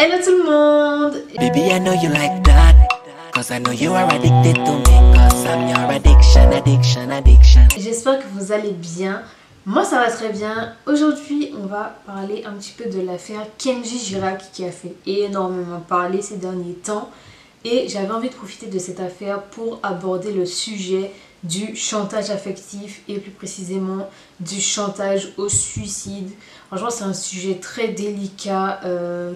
Hello tout le monde! Baby, I know you like that, cause I know you are addicted to me, cause I'm your addiction. J'espère que vous allez bien. Moi ça va très bien. Aujourd'hui on va parler un petit peu de l'affaire Kenji Girac qui a fait énormément parler ces derniers temps. Et j'avais envie de profiter de cette affaire pour aborder le sujet du chantage affectif et plus précisément du chantage au suicide. Franchement c'est un sujet très délicat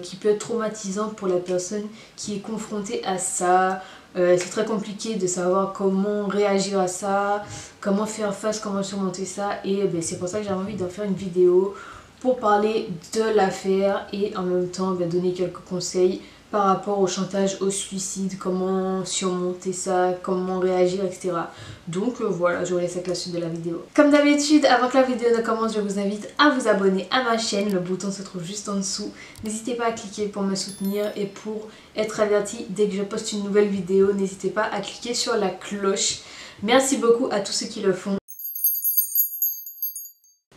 qui peut être traumatisant pour la personne qui est confrontée à ça. C'est très compliqué de savoir comment réagir à ça, comment faire face, comment surmonter ça. Et c'est pour ça que j'ai envie d'en faire une vidéo pour parler de l'affaire et en même temps donner quelques conseils par rapport au chantage au suicide, comment surmonter ça, comment réagir, etc. Donc voilà, je vous laisse avec la suite de la vidéo. Comme d'habitude, avant que la vidéo ne commence, je vous invite à vous abonner à ma chaîne. Le bouton se trouve juste en dessous. N'hésitez pas à cliquer pour me soutenir et pour être averti dès que je poste une nouvelle vidéo. N'hésitez pas à cliquer sur la cloche. Merci beaucoup à tous ceux qui le font.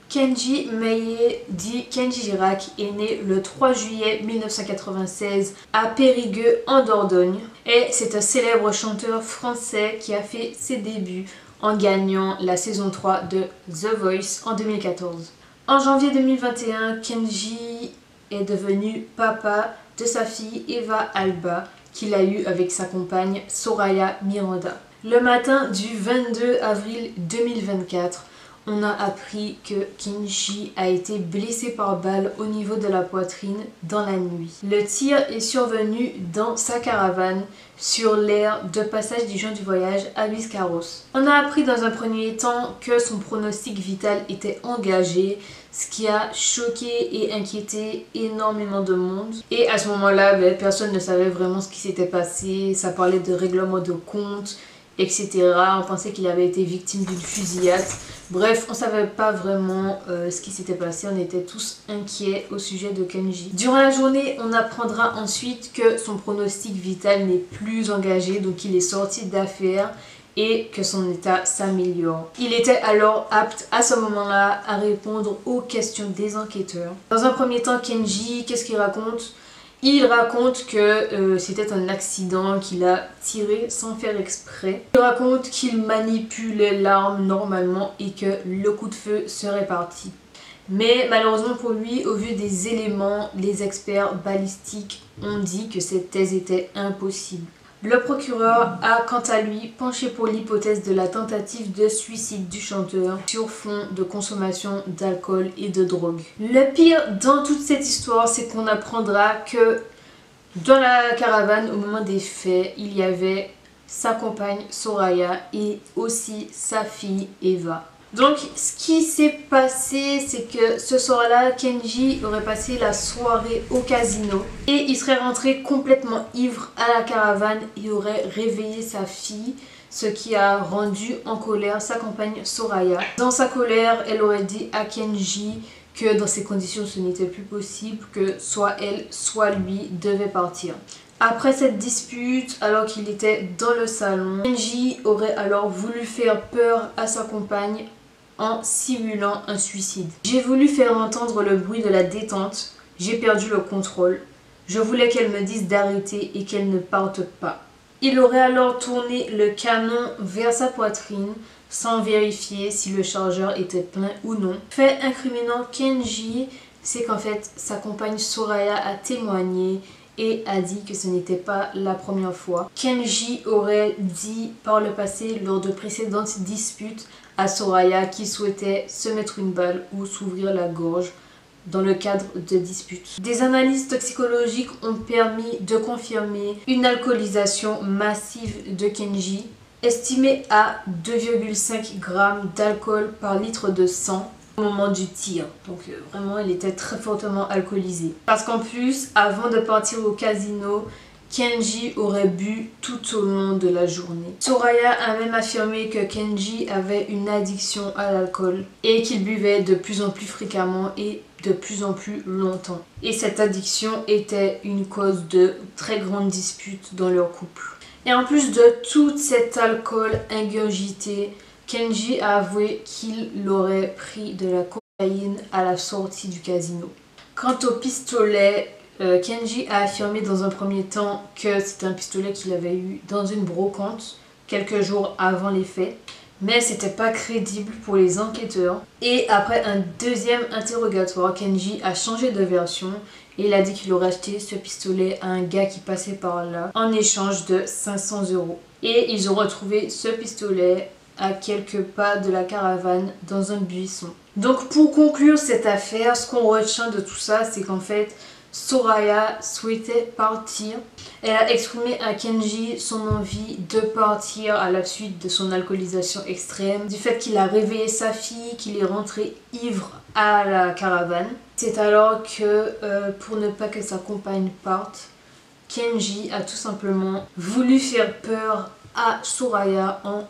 Kenji Meïe, dit Kenji Girac, est né le 3 juillet 1996 à Périgueux en Dordogne. Et c'est un célèbre chanteur français qui a fait ses débuts en gagnant la saison 3 de The Voice en 2014. En janvier 2021, Kenji est devenu papa de sa fille Eva Alba qu'il a eue avec sa compagne Soraya Miranda. Le matin du 22 avril 2024, on a appris que Kenji a été blessé par balle au niveau de la poitrine dans la nuit. Le tir est survenu dans sa caravane sur l'aire de passage des gens du voyage à Biscarrosse. On a appris dans un premier temps que son pronostic vital était engagé, ce qui a choqué et inquiété énormément de monde. Et à ce moment-là, personne ne savait vraiment ce qui s'était passé. Ça parlait de règlement de compte, etc. On pensait qu'il avait été victime d'une fusillade. Bref, on savait pas vraiment ce qui s'était passé. On était tous inquiets au sujet de Kenji. Durant la journée, on apprendra ensuite que son pronostic vital n'est plus engagé. Donc il est sorti d'affaire et que son état s'améliore. Il était alors apte à ce moment-là à répondre aux questions des enquêteurs. Dans un premier temps, Kenji, qu'est-ce qu'il raconte ? Il raconte que c'était un accident, qu'il a tiré sans faire exprès. Il raconte qu'il manipule l'arme normalement et que le coup de feu serait parti. Mais malheureusement pour lui, au vu des éléments, les experts balistiques ont dit que cette thèse était impossible. Le procureur a quant à lui penché pour l'hypothèse de la tentative de suicide du chanteur sur fond de consommation d'alcool et de drogue. Le pire dans toute cette histoire, c'est qu'on apprendra que dans la caravane au moment des faits, il y avait sa compagne Soraya et aussi sa fille Eva. Donc ce qui s'est passé, c'est que ce soir-là, Kenji aurait passé la soirée au casino et il serait rentré complètement ivre à la caravane et aurait réveillé sa fille, ce qui a rendu en colère sa compagne Soraya. Dans sa colère, elle aurait dit à Kenji que dans ces conditions ce n'était plus possible, que soit elle soit lui devait partir. Après cette dispute, alors qu'il était dans le salon, Kenji aurait alors voulu faire peur à sa compagne en simulant un suicide. J'ai voulu faire entendre le bruit de la détente, j'ai perdu le contrôle. Je voulais qu'elle me dise d'arrêter et qu'elle ne parte pas. Il aurait alors tourné le canon vers sa poitrine sans vérifier si le chargeur était plein ou non. Fait incriminant Kenji, c'est qu'en fait sa compagne Soraya a témoigné et a dit que ce n'était pas la première fois. Kenji aurait dit par le passé lors de précédentes disputes à Soraya qui souhaitait se mettre une balle ou s'ouvrir la gorge dans le cadre de disputes. Des analyses toxicologiques ont permis de confirmer une alcoolisation massive de Kenji, estimée à 2,5 g d'alcool par litre de sang au moment du tir. Donc vraiment il était très fortement alcoolisé. Parce qu'en plus, avant de partir au casino, Kenji aurait bu tout au long de la journée. Soraya a même affirmé que Kenji avait une addiction à l'alcool et qu'il buvait de plus en plus fréquemment et de plus en plus longtemps. Et cette addiction était une cause de très grandes disputes dans leur couple. Et en plus de tout cet alcool ingurgité, Kenji a avoué qu'il aurait pris de la cocaïne à la sortie du casino. Quant au pistolet Kenji a affirmé dans un premier temps que c'était un pistolet qu'il avait eu dans une brocante quelques jours avant les faits, mais c'était pas crédible pour les enquêteurs. Et après un deuxième interrogatoire, Kenji a changé de version et il a dit qu'il aurait acheté ce pistolet à un gars qui passait par là en échange de 500 €. Et ils ont retrouvé ce pistolet à quelques pas de la caravane dans un buisson. Donc pour conclure cette affaire, ce qu'on retient de tout ça, c'est qu'en fait Soraya souhaitait partir. Elle a exprimé à Kenji son envie de partir à la suite de son alcoolisation extrême, du fait qu'il a réveillé sa fille, qu'il est rentré ivre à la caravane. C'est alors que, pour ne pas que sa compagne parte, Kenji a tout simplement voulu faire peur à Soraya en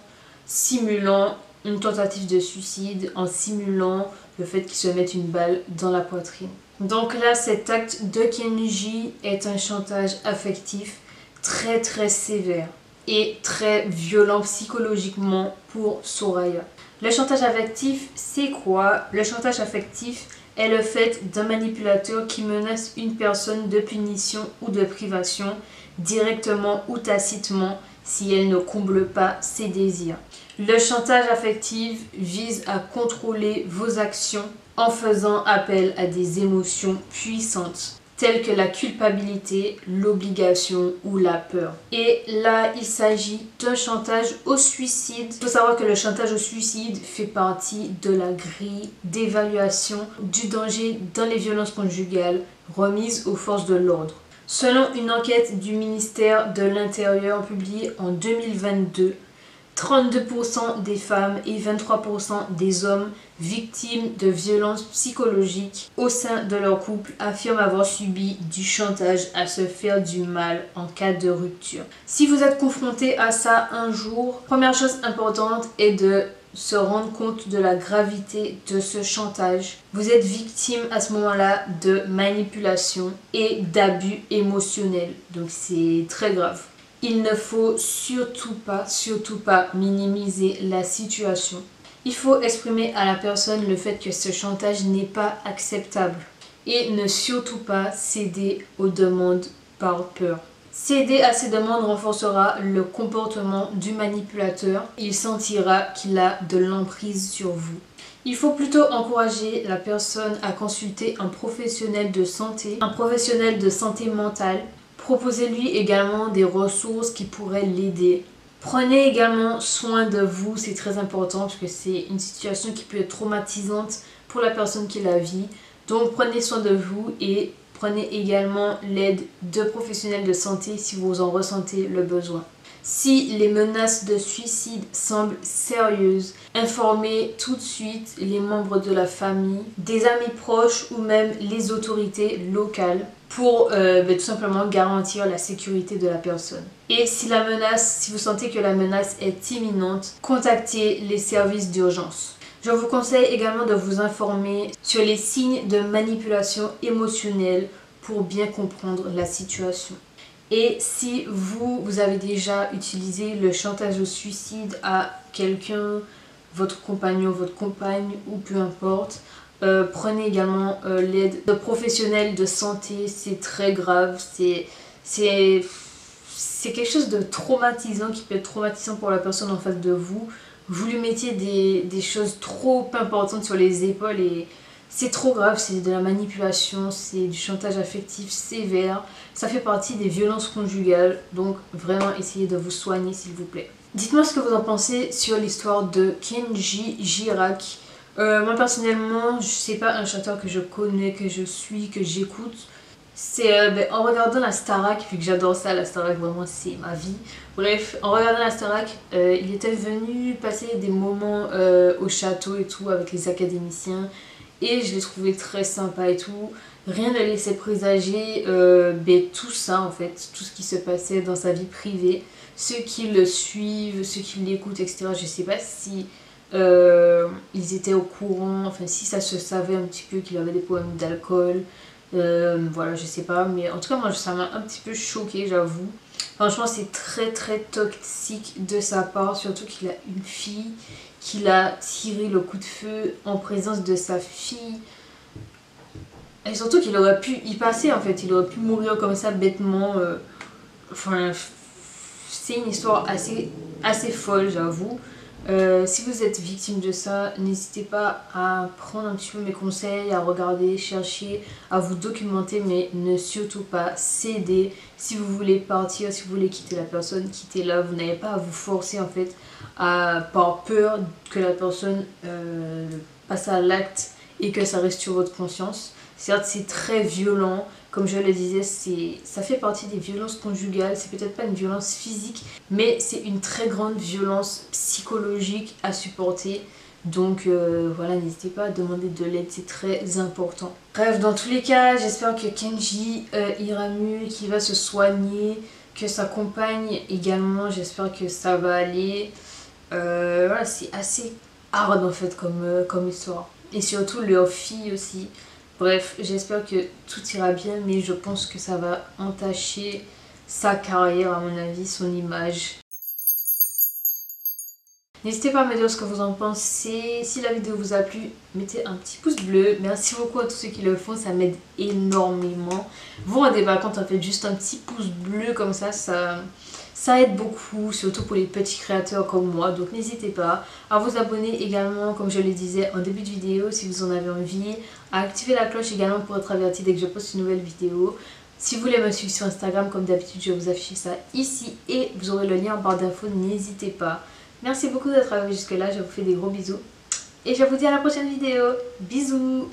simulant une tentative de suicide, en simulant le fait qu'il se mette une balle dans la poitrine. Donc là, cet acte de Kenji est un chantage affectif très sévère et très violent psychologiquement pour Soraya. Le chantage affectif, c'est quoi? Le chantage affectif est le fait d'un manipulateur qui menace une personne de punition ou de privation, directement ou tacitement, si elle ne comble pas ses désirs. Le chantage affectif vise à contrôler vos actions en faisant appel à des émotions puissantes telles que la culpabilité, l'obligation ou la peur. Et là, il s'agit d'un chantage au suicide. Il faut savoir que le chantage au suicide fait partie de la grille d'évaluation du danger dans les violences conjugales remise aux forces de l'ordre. Selon une enquête du ministère de l'Intérieur publiée en 2022, 32% des femmes et 23% des hommes victimes de violences psychologiques au sein de leur couple affirment avoir subi du chantage à se faire du mal en cas de rupture. Si vous êtes confronté à ça un jour, première chose importante est de se rendre compte de la gravité de ce chantage. Vous êtes victime à ce moment-là de manipulation et d'abus émotionnels. Donc c'est très grave. Il ne faut surtout pas minimiser la situation. Il faut exprimer à la personne le fait que ce chantage n'est pas acceptable et ne surtout pas céder aux demandes par peur. Céder à ces demandes renforcera le comportement du manipulateur. Il sentira qu'il a de l'emprise sur vous. Il faut plutôt encourager la personne à consulter un professionnel de santé mentale. Proposez-lui également des ressources qui pourraient l'aider. Prenez également soin de vous, c'est très important parce que c'est une situation qui peut être traumatisante pour la personne qui la vit. Donc prenez soin de vous et prenez également l'aide de professionnels de santé si vous en ressentez le besoin. Si les menaces de suicide semblent sérieuses, informez tout de suite les membres de la famille, des amis proches ou même les autorités locales pour tout simplement garantir la sécurité de la personne. Et si vous sentez que la menace est imminente, contactez les services d'urgence. Je vous conseille également de vous informer sur les signes de manipulation émotionnelle pour bien comprendre la situation. Et si vous avez déjà utilisé le chantage au suicide à quelqu'un, votre compagnon, votre compagne ou peu importe, prenez également l'aide de professionnels de santé, c'est très grave, c'est quelque chose de traumatisant qui peut être traumatisant pour la personne en face de vous. Vous lui mettiez des choses trop importantes sur les épaules et c'est trop grave, c'est de la manipulation, c'est du chantage affectif sévère. Ça fait partie des violences conjugales, donc vraiment essayez de vous soigner s'il vous plaît. Dites-moi ce que vous en pensez sur l'histoire de Kenji Girac. Moi personnellement, c'est pas un chanteur que je connais, que je suis, que j'écoute. C'est en regardant la Starac, vu que j'adore ça, la Starac vraiment c'est ma vie. Bref, en regardant la Starac, il était venu passer des moments au château et tout avec les académiciens. Et je l'ai trouvé très sympa et tout. Rien ne laissait présager tout ça en fait, tout ce qui se passait dans sa vie privée. Ceux qui le suivent, ceux qui l'écoutent, etc. Je sais pas si ils étaient au courant, enfin si ça se savait un petit peu qu'il avait des problèmes d'alcool. Voilà, je sais pas, mais en tout cas moi ça m'a un petit peu choquée, j'avoue. Franchement c'est très toxique de sa part, surtout qu'il a une fille, qu'il a tiré le coup de feu en présence de sa fille. Et surtout qu'il aurait pu y passer en fait, il aurait pu mourir comme ça bêtement. Enfin, c'est une histoire assez folle, j'avoue. Si vous êtes victime de ça, n'hésitez pas à prendre un petit peu mes conseils, à regarder, chercher, à vous documenter, mais ne surtout pas céder. Si vous voulez partir, si vous voulez quitter la personne, quittez-la. Vous n'avez pas à vous forcer en fait, par peur que la personne passe à l'acte et que ça reste sur votre conscience. Certes, c'est très violent. Comme je le disais, ça fait partie des violences conjugales. C'est peut-être pas une violence physique, mais c'est une très grande violence psychologique à supporter. Donc voilà, n'hésitez pas à demander de l'aide, c'est très important. Bref, dans tous les cas, j'espère que Kenji ira mieux, qu'il va se soigner, que sa compagne également, j'espère que ça va aller. Voilà, c'est assez hard en fait comme histoire. Et surtout leur fille aussi. Bref, j'espère que tout ira bien, mais je pense que ça va entacher sa carrière, à mon avis, son image. N'hésitez pas à me dire ce que vous en pensez. Si la vidéo vous a plu, mettez un petit pouce bleu. Merci beaucoup à tous ceux qui le font, ça m'aide énormément. Vous vous rendez pas compte, en fait, juste un petit pouce bleu comme ça aide beaucoup, surtout pour les petits créateurs comme moi. Donc n'hésitez pas à vous abonner également, comme je le disais en début de vidéo, si vous en avez envie. À activer la cloche également pour être averti dès que je poste une nouvelle vidéo. Si vous voulez me suivre sur Instagram, comme d'habitude, je vais vous afficher ça ici. Et vous aurez le lien en barre d'infos, n'hésitez pas. Merci beaucoup d'être arrivé jusque là, je vous fais des gros bisous. Et je vous dis à la prochaine vidéo. Bisous!